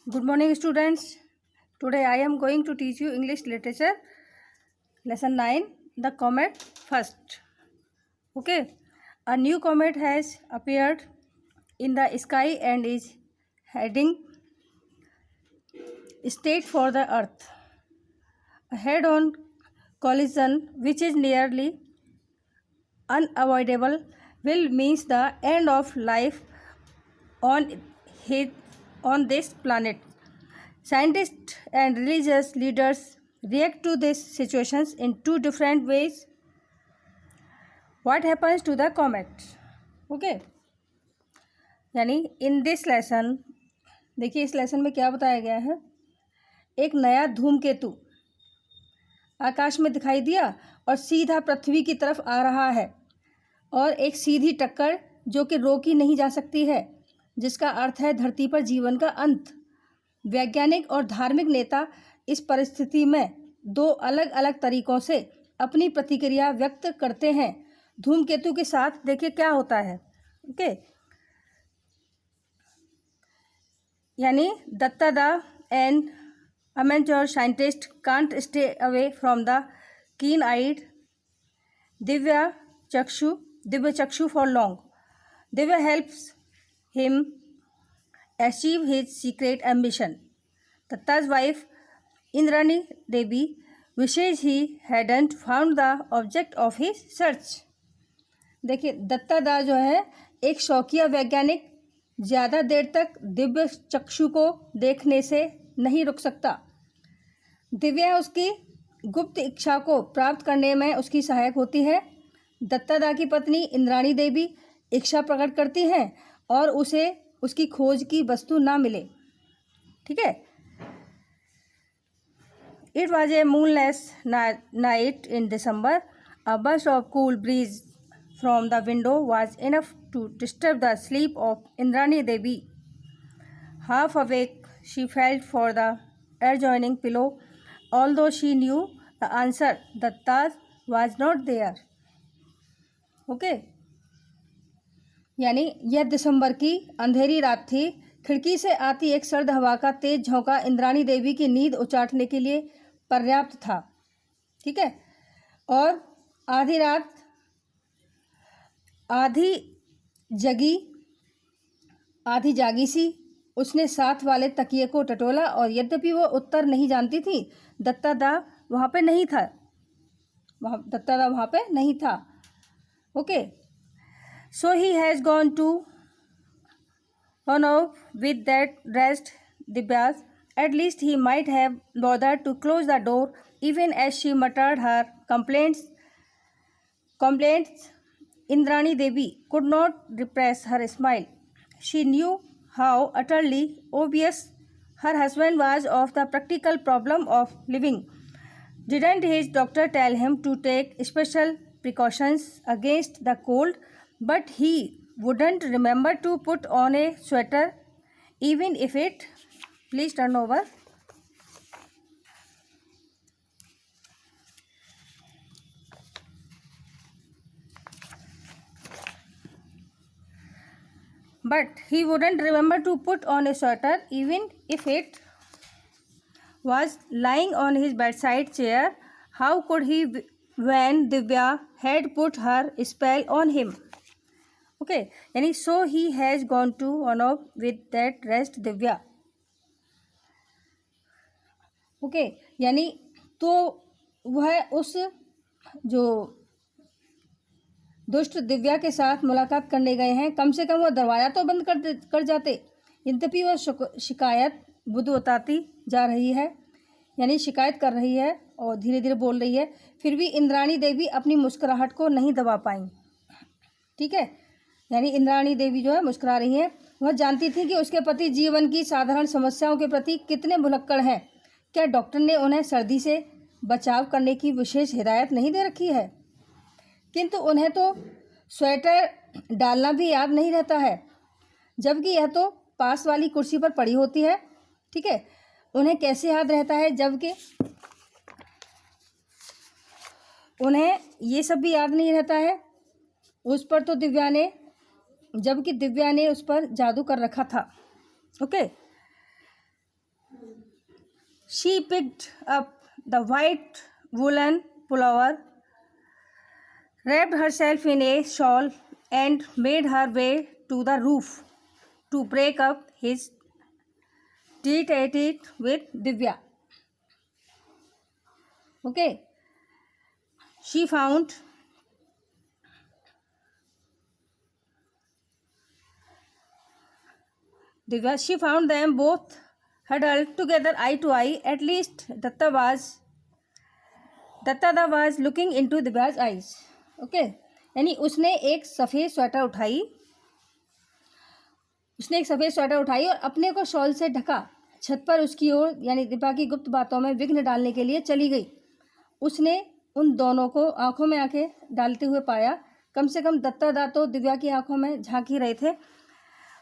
Good morning, students. Today I am going to teach you English literature, lesson 9, the comet first. Okay, a new comet has appeared in the sky and is heading straight for the earth. A head-on collision, which is nearly unavoidable, will means the end of life on this planet. Scientists and religious leaders react to these situations in two different ways. What happens to the comet? Okay, यानी in this lesson, देखिए इस lesson में क्या बताया गया है। एक नया धूमकेतु आकाश में दिखाई दिया और सीधा पृथ्वी की तरफ आ रहा है और एक सीधी टक्कर जो कि रोकी नहीं जा सकती है, जिसका अर्थ है धरती पर जीवन का अंत। वैज्ञानिक और धार्मिक नेता इस परिस्थिति में दो अलग अलग तरीकों से अपनी प्रतिक्रिया व्यक्त करते हैं। धूमकेतु के साथ देखिए क्या होता है। ओके, यानी दत्तादा and amateur scientist can't stay away from the keen-eyed Divya Chakshu for long. Divya helps him achieve his secret ambition. Datta's wife, Indrani Devi, wishes he hadn't found the object of his search. देखिए दत्तादा जो है एक शौकिया वैज्ञानिक ज़्यादा देर तक दिव्य चक्षु को देखने से नहीं रुक सकता। दिव्या उसकी गुप्त इच्छा को प्राप्त करने में उसकी सहायक होती है। दत्तादा की पत्नी इंद्राणी देवी इच्छा प्रकट करती हैं और उसे उसकी खोज की वस्तु ना मिले। ठीक है। It was a moonless night in December. A burst of cool breeze from the window was enough to disturb the sleep of Indrani Devi. Half awake, she felt for the adjoining pillow, although she knew the answer. Datta was not there. Okay? यानी यह दिसंबर की अंधेरी रात थी। खिड़की से आती एक सर्द हवा का तेज झोंका इंद्राणी देवी की नींद उचाटने के लिए पर्याप्त था। ठीक है। और आधी रात आधी जागी सी उसने साथ वाले तकिए को टटोला और यद्यपि वो उत्तर नहीं जानती थी, दत्तादा वहाँ पे नहीं था। Okay, so he has gone to off with that rest, Divyas. At least he might have bothered to close the door, even as she muttered her complaints. Indrani Devi could not repress her smile. She knew how utterly obvious her husband was of the practical problem of living. Didn't his doctor tell him to take special precautions against the cold? But he wouldn't remember to put on a sweater, even if it... Please turn over. But he wouldn't remember to put on a sweater, even if it was lying on his bedside chair. How could he when Divya had put her spell on him? Okay, यानी so he has gone to off with that rest Divya. Okay, यानी तो वह उस जो दुष्ट दिव्या के साथ मुलाकात करने गए हैं, कम से कम वह दरवाज़ा तो बंद कर जाते। यद्यपि वह शिकायत बुद्ध बताती जा रही है, यानी शिकायत कर रही है और धीरे धीरे बोल रही है, फिर भी इंद्राणी देवी अपनी मुस्कुराहट को नहीं दबा पाई। ठीक है, यानी इंद्राणी देवी जो है मुस्कुरा रही हैं। वह जानती थी कि उसके पति जीवन की साधारण समस्याओं के प्रति कितने भुलक्कड़ हैं। क्या डॉक्टर ने उन्हें सर्दी से बचाव करने की विशेष हिदायत नहीं दे रखी है? किंतु उन्हें तो स्वेटर डालना भी याद नहीं रहता है, जबकि यह तो पास वाली कुर्सी पर पड़ी होती है। ठीक है, उन्हें कैसे याद रहता है जबकि उन्हें ये सब भी याद नहीं रहता है। उस पर तो जबकि दिव्या ने उस पर जादू कर रखा था। Okay, She picked up the white woolen pullover, wrapped herself in a shawl, and made her way to the roof to break up his tete-a-tete with Divya. Okay. She found them both huddled together eye to eye. At least Dattada was looking into Divya's eyes. Okay. यानी उसने एक सफ़ेद sweater उठाई और अपने को shawl से ढका छत पर उसकी ओर यानी दिव्या की गुप्त बातों में विघ्न डालने के लिए चली गई। उसने उन दोनों को आंखों में आंखें डालते हुए पाया। कम से कम दत्तादा तो दिव्या की आंखों में झांक ही रहे थे।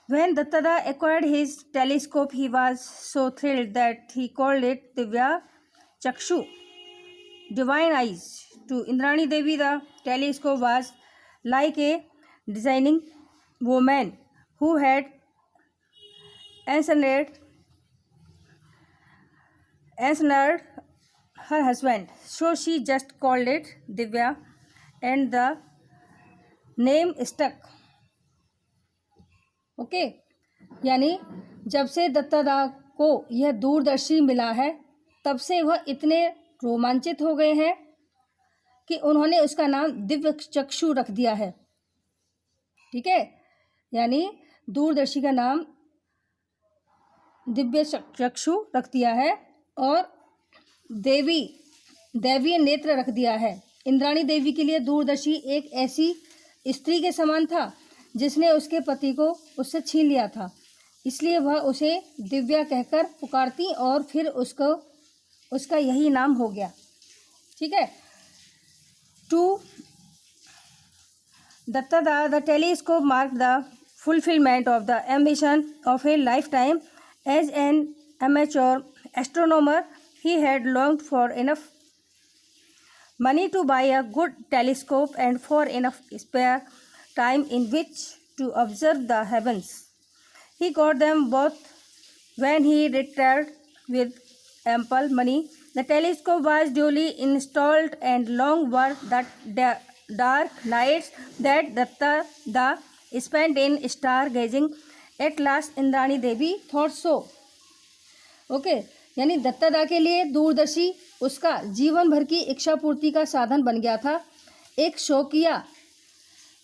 When Dattada acquired his telescope, he was so thrilled that he called it Divya Chakshu, divine eyes. To Indrani Devi, the telescope was like a designing woman who had ensnared her husband. So she just called it Divya, and the name stuck. Okay यानी जब से दत्तादा को यह दूरदर्शी मिला है तब से वह इतने रोमांचित हो गए हैं कि उन्होंने उसका नाम दिव्य चक्षु रख दिया है। ठीक है, यानी दूरदर्शी का नाम दिव्य चक्षु रख दिया है और दैवीय नेत्र रख दिया है। इंद्राणी देवी के लिए दूरदर्शी एक ऐसी स्त्री के समान था जिसने उसके पति को उससे छीन लिया था, इसलिए वह उसे दिव्या कहकर पुकारती और फिर उसका यही नाम हो गया। ठीक है। To Dattada, the telescope mark the fulfilment of the ambition of a life time as an amateur astronomer. He had longed for enough money to buy a good telescope and for enough spare time in which to observe the heavens. He got them both when he retired with ample money. The telescope was duly installed and long were the dark nights that Dattada spent in stargazing. At last Indrani Devi thought so. Okay यानी दत्तादा के लिए दूरदर्शी उसका जीवन भर की इच्छा पूर्ति का साधन बन गया था। एक शौकिया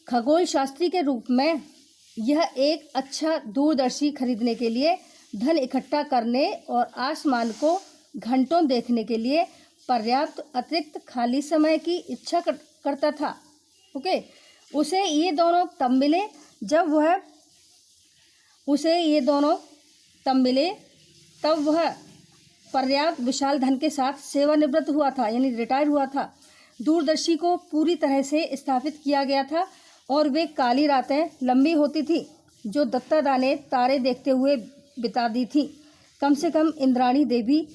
खगोल शास्त्री के रूप में यह एक अच्छा दूरदर्शी खरीदने के लिए धन इकट्ठा करने और आसमान को घंटों देखने के लिए पर्याप्त अतिरिक्त खाली समय की इच्छा करता था। ओके, उसे ये दोनों तब मिले तब वह पर्याप्त विशाल धन के साथ सेवानिवृत्त हुआ था, यानी रिटायर हुआ था। दूरदर्शी को पूरी तरह से स्थापित किया गया था और वे काली रातें लंबी होती थी जो दत्तादा ने तारे देखते हुए बिता दी थी। कम से कम इंद्राणी देवी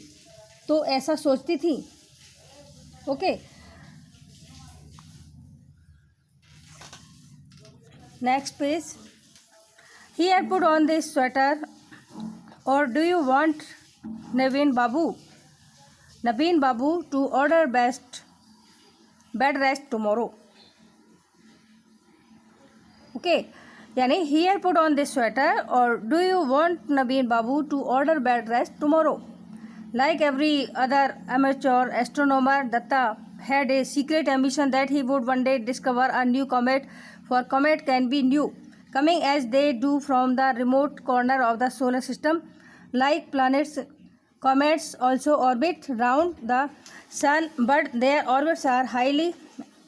तो ऐसा सोचती थी। Okay, next page. He had put on this sweater or do you want Naveen Babu to order bed rest tomorrow? Okay, यानी he had put on this sweater or do you want Naveen Babu to order bed rest tomorrow? Like every other amateur astronomer, Datta had a secret ambition that he would one day discover a new comet, for comet can be new, coming as they do from the remote corner of the solar system. Like planets, comets also orbit round the sun, but their orbits are highly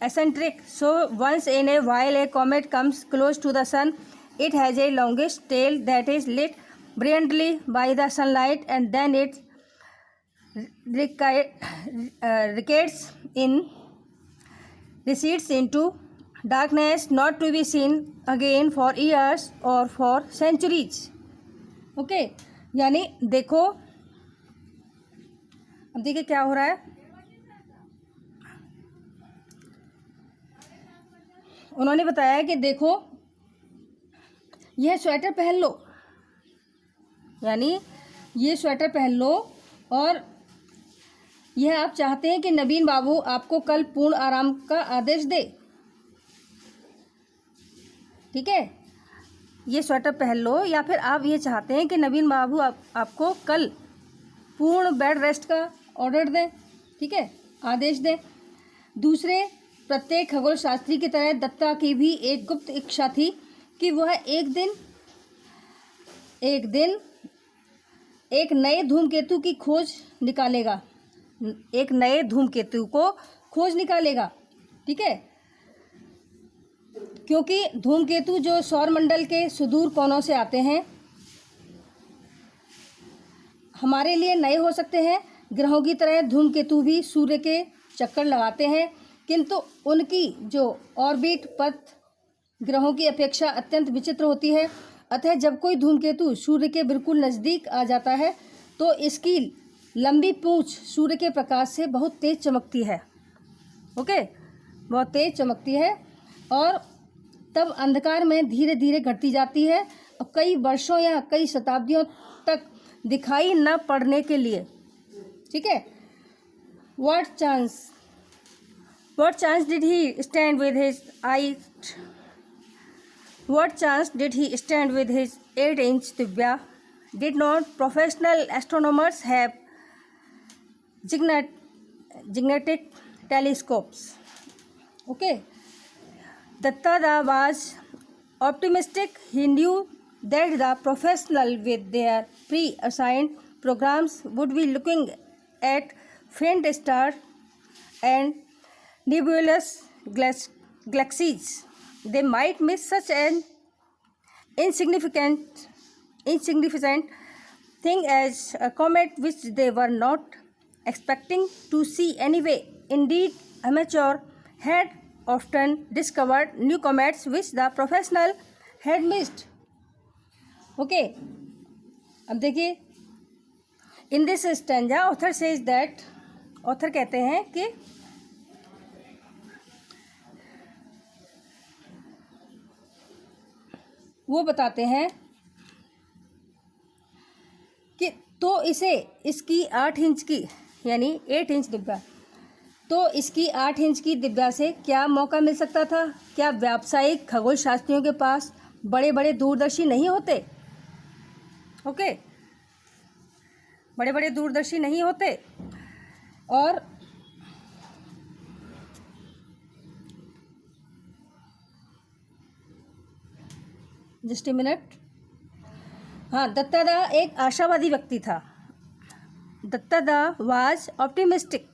eccentric. So once in a while a comet comes close to the sun. It has a longish tail that is lit brilliantly by the sunlight, and then it recedes into darkness, not to be seen again for years or for centuries. Okay, यानी देखो, अब देखिए क्या हो रहा है। उन्होंने बताया कि देखो यह स्वेटर पहन लो, यानी ये स्वेटर पहन लो और यह आप चाहते हैं कि नवीन बाबू आपको कल पूर्ण आराम का आदेश दे। ठीक है, ये स्वेटर पहन लो, या फिर आप ये चाहते हैं कि नवीन बाबू आपको कल पूर्ण बेड रेस्ट का ऑर्डर दें। ठीक है, आदेश दें। दूसरे, प्रत्येक खगोल शास्त्री की तरह दत्ता की भी एक गुप्त इच्छा थी कि वह एक दिन एक नए धूमकेतु की खोज निकालेगा, एक नए धूमकेतु को खोज निकालेगा। ठीक है, क्योंकि धूमकेतु जो सौरमंडल के सुदूर कोनों से आते हैं, हमारे लिए नए हो सकते हैं। ग्रहों की तरह धूमकेतु भी सूर्य के चक्कर लगाते हैं, किंतु उनकी जो ऑर्बिट पथ ग्रहों की अपेक्षा अत्यंत विचित्र होती है। अतः जब कोई धूमकेतु सूर्य के बिल्कुल नज़दीक आ जाता है तो इसकी लंबी पूंछ सूर्य के प्रकाश से बहुत तेज चमकती है। ओके, बहुत तेज चमकती है और तब अंधकार में धीरे धीरे घटती जाती है और कई वर्षों या कई शताब्दियों तक दिखाई न पड़ने के लिए। ठीक है, What chance did he stand with his 8-inch Divya? Did not professional astronomers have gigantic telescopes? Okay, Datta was optimistic. He knew that the professional with their pre-assigned programs would be looking at faint stars and nebulous galaxies. They might miss such an insignificant thing as a comet, which they were not expecting to see anyway. Indeed, amateur had often discovered new comets which the professional had missed. Okay, अब देखिए, in this stanza author says that, author कहते हैं कि वो बताते हैं कि तो इसे इसकी 8 इंच की यानी 8 इंच डिब्बा, तो इसकी 8 इंच की डिब्बा से क्या मौका मिल सकता था? क्या व्यावसायिक खगोल शास्त्रियों के पास बड़े बड़े दूरदर्शी नहीं होते? ओके, बड़े बड़े दूरदर्शी नहीं होते। और जस्ट ए मिनट, हाँ, दत्तादा एक आशावादी व्यक्ति था। Dattada was optimistic.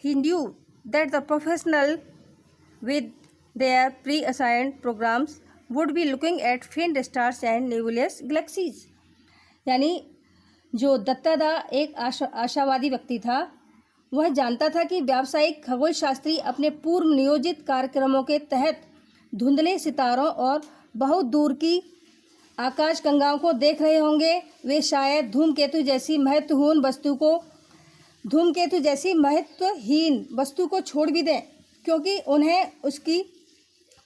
He knew that the professional with their pre assigned programs would be looking at faint stars and nebulas galaxies. यानी जो दत्तादा एक आशावादी व्यक्ति था, वह जानता था कि व्यावसायिक खगोल शास्त्री अपने पूर्व नियोजित कार्यक्रमों के तहत धुंधले सितारों और बहुत दूर की आकाश गंगाओं को देख रहे होंगे। वे शायद धूमकेतु जैसी महत्वहीन वस्तु को छोड़ भी दें, क्योंकि उन्हें उसकी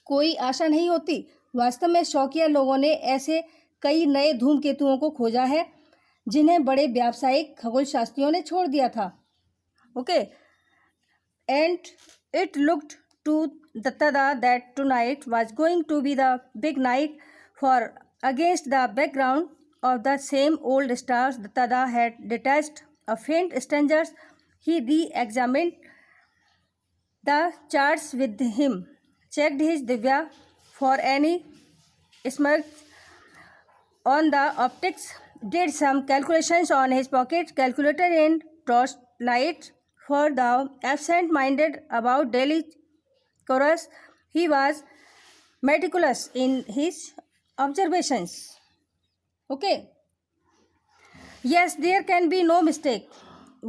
कोई आशा नहीं होती। वास्तव में शौकिया लोगों ने ऐसे कई नए धूमकेतुओं को खोजा है जिन्हें बड़े व्यावसायिक खगोल शास्त्रियों ने छोड़ दिया था। Okay, and it looked to Dattada that tonight was going to be the big night, for against the background of the same old stars Dattada had detached a faint strangers. He re-examined the charts with him, checked his divya for any smirks on the optics, did some calculations on his pocket calculator and torchlight for the absent-minded about daily chorus. He was meticulous in his observations. Okay, yes, there can be no mistake.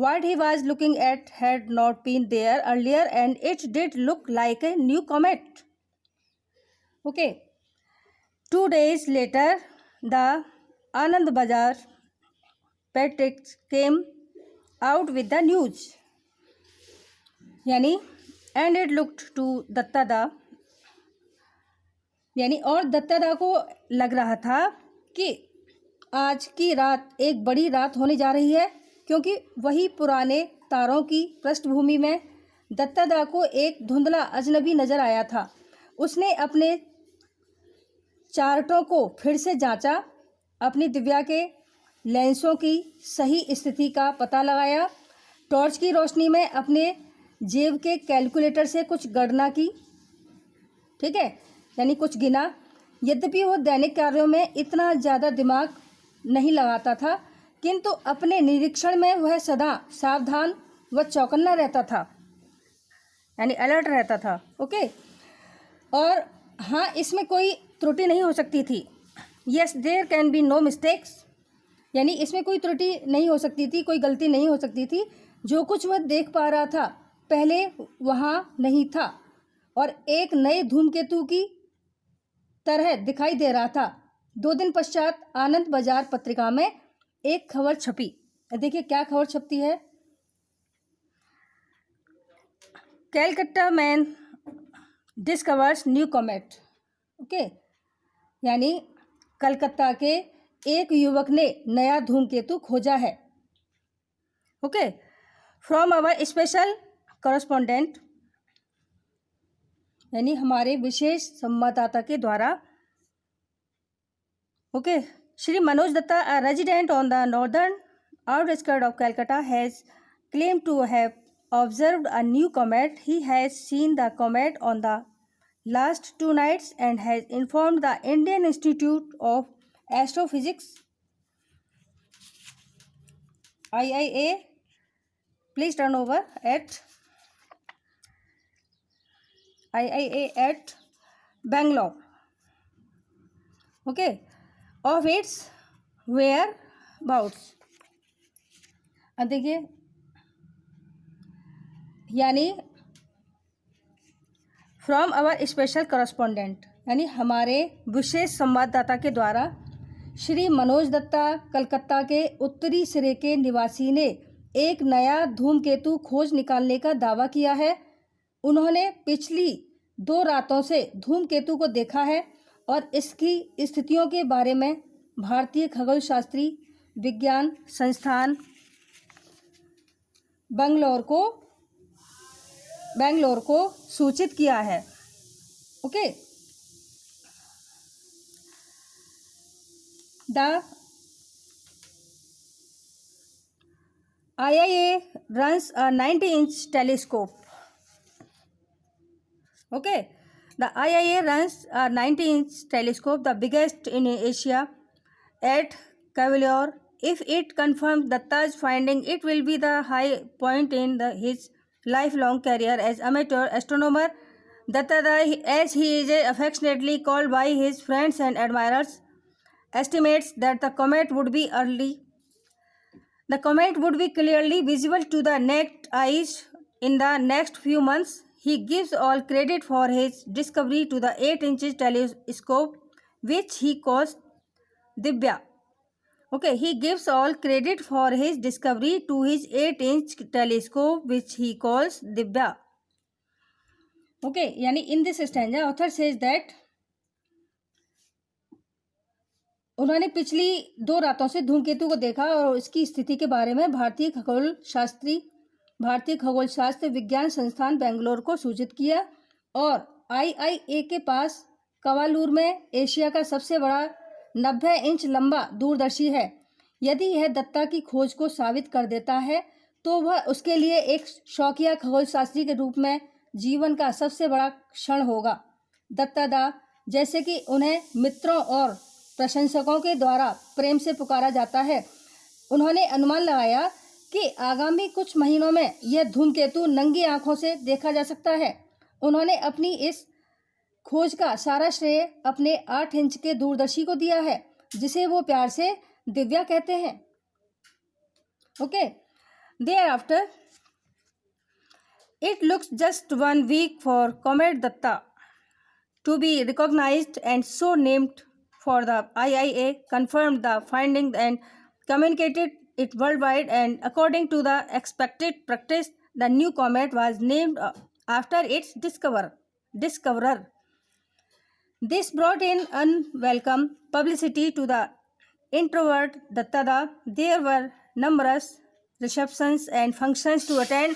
What he was looking at had not been there earlier, and it did look like a new comet. Okay, 2 days later, the Anand Bazar patriots came out with the news. यानी and it looked to Dattada, यानी और दत्तादा को लग रहा था कि आज की रात एक बड़ी रात होने जा रही है, क्योंकि वही पुराने तारों की पृष्ठभूमि में दत्तादा को एक धुंधला अजनबी नजर आया था। उसने अपने चार्टों को फिर से जांचा, अपनी दिव्या के लेंसों की सही स्थिति का पता लगाया, टॉर्च की रोशनी में अपने जेब के कैलकुलेटर से कुछ गणना की, ठीक है, यानी कुछ गिना। यद्यपि वह दैनिक कार्यों में इतना ज़्यादा दिमाग नहीं लगाता था, किंतु अपने निरीक्षण में वह सदा सावधान व चौकन्ना रहता था, यानी अलर्ट रहता था। ओके, और हाँ, इसमें कोई त्रुटि नहीं हो सकती थी। Yes, there can be no mistakes, यानी इसमें कोई त्रुटि नहीं हो सकती थी, कोई गलती नहीं हो सकती थी। जो कुछ वह देख पा रहा था पहले वहाँ नहीं था और एक नए धूमकेतु की तरह दिखाई दे रहा था। 2 दिन पश्चात आनंद बाजार पत्रिका में एक खबर छपी। देखिए क्या खबर छपती है। Calcutta man discovers new comet. Okay, यानी कलकत्ता के एक युवक ने नया धूमकेतु खोजा है। Okay, from our special correspondent, यानी हमारे विशेष संवाददाता के द्वारा। Okay, Shri Manoj Datta, a resident on the northern outskirts of Calcutta, has claimed to have observed a new comet. He has seen the comet on the last 2 nights and has informed the Indian Institute of Astrophysics, IIA. Please turn over at IIA at Bangalore. Okay, of its whereabouts. अब देखिए, यानी from our special correspondent, यानी हमारे विशेष संवाददाता के द्वारा श्री मनोज दत्ता, कलकत्ता के उत्तरी सिरे के निवासी ने एक नया धूमकेतु खोज निकालने का दावा किया है। उन्होंने पिछली 2 रातों से धूमकेतु को देखा है और इसकी स्थितियों के बारे में भारतीय खगोल शास्त्री विज्ञान संस्थान बेंगलोर को सूचित किया है। Okay, the IIA runs a 90-inch telescope. Okay, the IIA runs a 90-inch telescope, the biggest in Asia, at Cavalier. If it confirms Datta's finding, it will be the high point in his lifelong career as amateur astronomer. Datta, as he is affectionately called by his friends and admirers, estimates that the comet would be clearly visible to the naked eyes in the next few months. He gives all credit for his discovery to the 8-inch telescope, which he calls Divya. Okay, he gives all credit for his discovery to his 8-inch telescope, which he calls Divya. Okay, यानी in this stanza, author says that उन्होंने पिछली 2 रातों से धूमकेतु को देखा और इसकी स्थिति के बारे में भारतीय खगोल शास्त्र विज्ञान संस्थान बेंगलोर को सूचित किया और IIA के पास कवालूर में एशिया का सबसे बड़ा 90 इंच लंबा दूरदर्शी है। यदि यह दत्ता की खोज को साबित कर देता है तो वह उसके लिए एक शौकिया खगोल शास्त्री के रूप में जीवन का सबसे बड़ा क्षण होगा। दत्तादा, जैसे कि उन्हें मित्रों और प्रशंसकों के द्वारा प्रेम से पुकारा जाता है, उन्होंने अनुमान लगाया कि आगामी कुछ महीनों में यह धूमकेतु नंगी आंखों से देखा जा सकता है। उन्होंने अपनी इस खोज का सारा श्रेय अपने 8 इंच के दूरदर्शी को दिया है, जिसे वो प्यार से दिव्या कहते हैं। Okay, thereafter it looks just 1 week for Comet Datta to be recognized and so named, for the IIA confirmed the finding and communicated it worldwide, and according to the expected practice, the new comet was named after its discoverer. This brought in unwelcome publicity to the introvert Dattada. There were numerous receptions and functions to attend.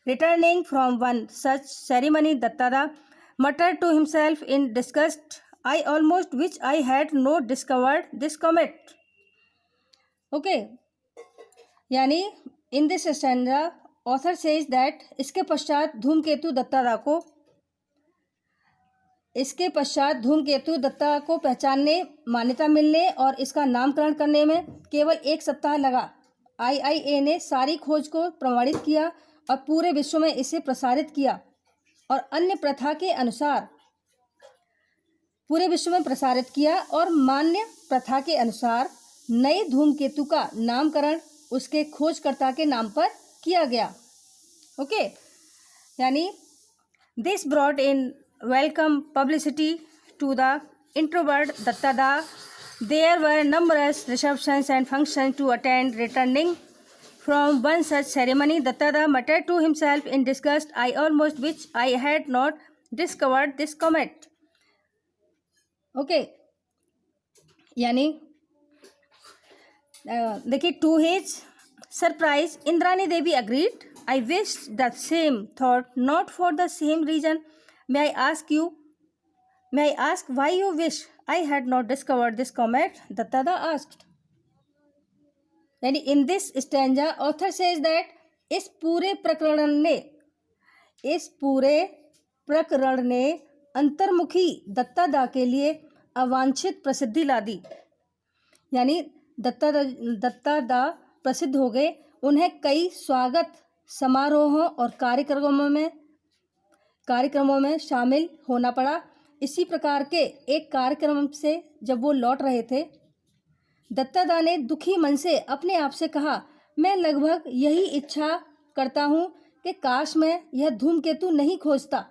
Returning from one such ceremony, Dattada muttered to himself in disgust, I almost wish I had not discovered this comet. Okay, यानी in this stanza author says that इसके पश्चात धूमकेतु दत्ता को पहचानने, मान्यता मिलने और इसका नामकरण करने में केवल 1 सप्ताह लगा। आईआईए ने सारी खोज को प्रमाणित किया और पूरे विश्व में इसे प्रसारित किया और अन्य प्रथा के अनुसार मान्य प्रथा के अनुसार नए धूमकेतु का नामकरण उसके खोजकर्ता के नाम पर किया गया। ओके, यानी this brought in welcome publicity to the introvert Dattada. There were numerous receptions and functions to attend. Returning from one such ceremony, Dattada muttered to himself in disgust, I almost wish I had not discovered this comet. Okay, यानी देखिए, to his surprise, Indrani Devi agreed. I wish the same thought, not for the same reason. May I ask why you wish I had not discovered this comet? Dattada asked. यानी in this stanza author says that इस पूरे प्रकरण ने अंतर्मुखी दत्तादा के लिए अवांछित प्रसिद्धि ला दी। यानी दत्तादा प्रसिद्ध हो गए, उन्हें कई स्वागत समारोहों और कार्यक्रमों में शामिल होना पड़ा। इसी प्रकार के एक कार्यक्रम से जब वो लौट रहे थे, दत्तादा ने दुखी मन से अपने आप से कहा, मैं लगभग यही इच्छा करता हूँ कि काश मैं यह धूमकेतु नहीं खोजता।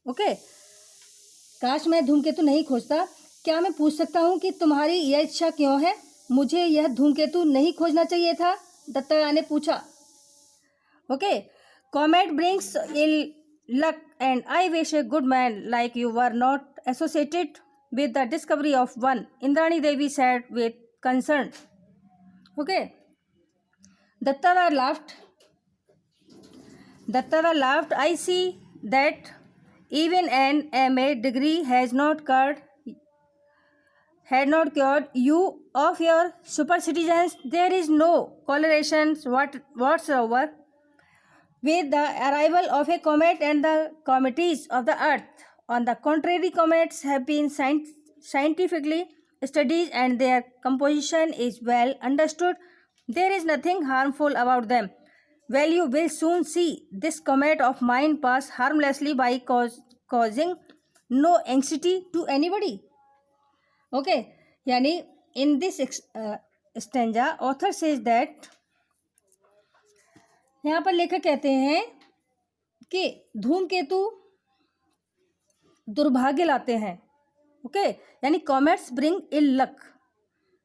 ओके, काश मैं धूमकेतु नहीं खोजता। क्या मैं पूछ सकता हूँ कि तुम्हारी यह इच्छा क्यों है? मुझे यह धूमकेतु नहीं खोजना चाहिए था, दत्तादा ने पूछा। Okay, comet brings ill luck and I wish a good man like you were not associated with the discovery of one, Indrani Devi said with concern. Okay, Dattada laughed. I see that even an MA degree had not cured you of your superstitions. There is no correlation whatsoever with the arrival of a comet and the comets of the earth. On the contrary, comets have been scientifically studied and their composition is well understood. There is nothing harmful about them. Well, you will soon see this comet of mine pass harmlessly by causing no anxiety to anybody. Okay, yani in this stanza, author says that यहाँ पर लेखक कहते हैं कि धूमकेतु दुर्भाग्य लाते हैं। Okay, यानी कॉमेट्स ब्रिंग इल लक,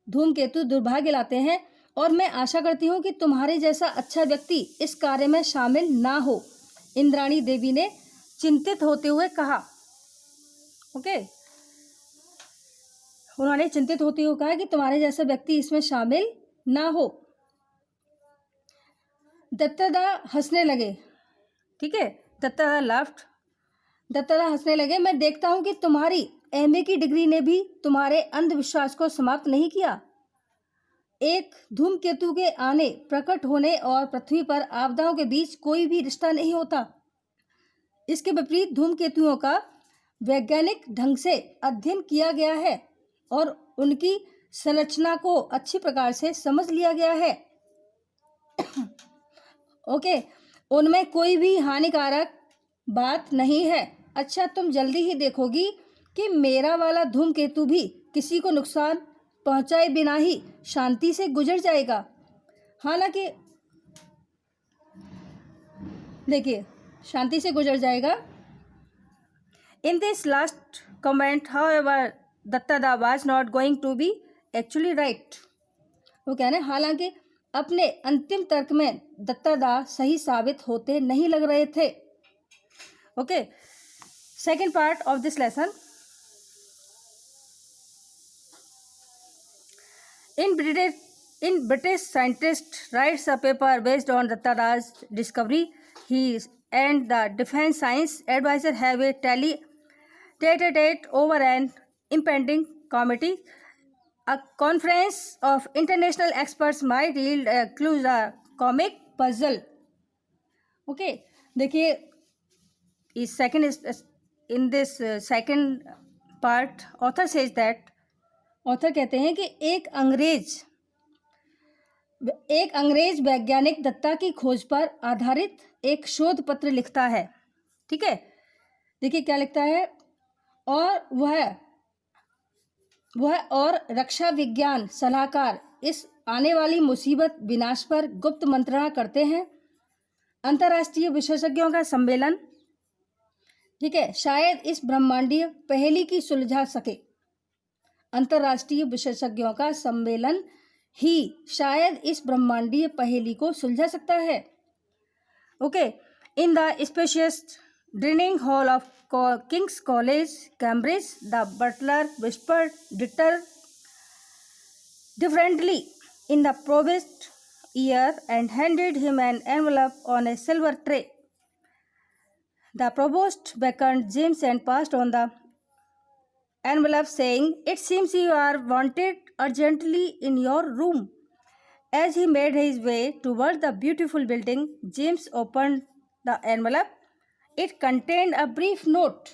धूमकेतु दुर्भाग्य लाते हैं और मैं आशा करती हूँ कि तुम्हारे जैसा अच्छा व्यक्ति इस कार्य में शामिल ना हो, इंद्राणी देवी ने चिंतित होते हुए कहा। ओके, उन्होंने चिंतित होते हुए कहा कि तुम्हारे जैसा व्यक्ति इसमें शामिल ना हो। दत्तादा हंसने लगे। ठीक है, दत्तादा हंसने लगे। मैं देखता हूं कि तुम्हारी एमए की डिग्री ने भी तुम्हारे अंधविश्वास को समाप्त नहीं किया। एक धूमकेतु के आने, प्रकट होने और पृथ्वी पर आपदाओं के बीच कोई भी रिश्ता नहीं होता। इसके विपरीत धूमकेतुओं का वैज्ञानिक ढंग से अध्ययन किया गया है और उनकी संरचना को अच्छी प्रकार से समझ लिया गया है। ओके, उनमें कोई भी हानिकारक बात नहीं है। अच्छा, तुम जल्दी ही देखोगी कि मेरा वाला धूमकेतु भी किसी को नुकसान पहुंचाए बिना ही शांति से गुजर जाएगा। हालांकि देखिए, शांति से गुजर जाएगा। In this last comment however Dattada was not going to be actually right. वो कह रहे हैं हालांकि अपने अंतिम तर्क में दत्तादा सही साबित होते नहीं लग रहे थे। Okay, second part of this lesson. In In British scientist writes a paper based on Dattada's discovery. He and the defense science advisor have a tete-a-tete over an impending committee. A conference of international experts might yield a clue a comic puzzle. Okay, देखिए इस second in this second part author says that, author कहते हैं कि एक अंग्रेज वैज्ञानिक दत्ता की खोज पर आधारित एक शोध पत्र लिखता है। ठीक है, देखिए क्या लिखता है, और वह और रक्षा विज्ञान सलाहकार इस आने वाली मुसीबत विनाश पर गुप्त मंत्रणा करते हैं। अंतर्राष्ट्रीय विशेषज्ञों का सम्मेलन, ठीक है, शायद इस ब्रह्मांडीय पहेली की सुलझा सके। अंतर्राष्ट्रीय विशेषज्ञों का सम्मेलन ही शायद इस ब्रह्मांडीय पहेली को सुलझा सकता है। Okay, in the spacious dining hall of King's College, Cambridge, the butler whispered differently in the provost's ear and handed him an envelope on a silver tray. The provost beckoned James and passed on the envelope, saying, "It seems you are wanted urgently in your room." As he made his way toward the beautiful building, James opened the envelope. It contained a brief note.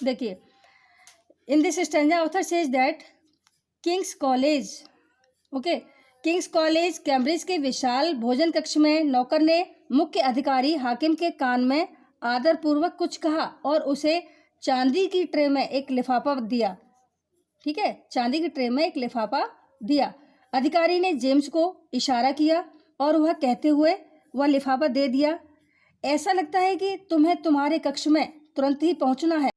देखिए, in this stanza author says that King's College, okay, King's College Cambridge के विशाल भोजन कक्ष में नौकर ने मुख्य अधिकारी हाकिम के कान में आदरपूर्वक कुछ कहा और उसे चांदी की ट्रे में एक लिफाफा दिया। ठीक है, चांदी की ट्रे में एक लिफाफा दिया। अधिकारी ने जेम्स को इशारा किया और वह कहते हुए वह लिफाफा दे दिया। ऐसा लगता है कि तुम्हें तुम्हारे कक्ष में तुरंत ही पहुंचना है।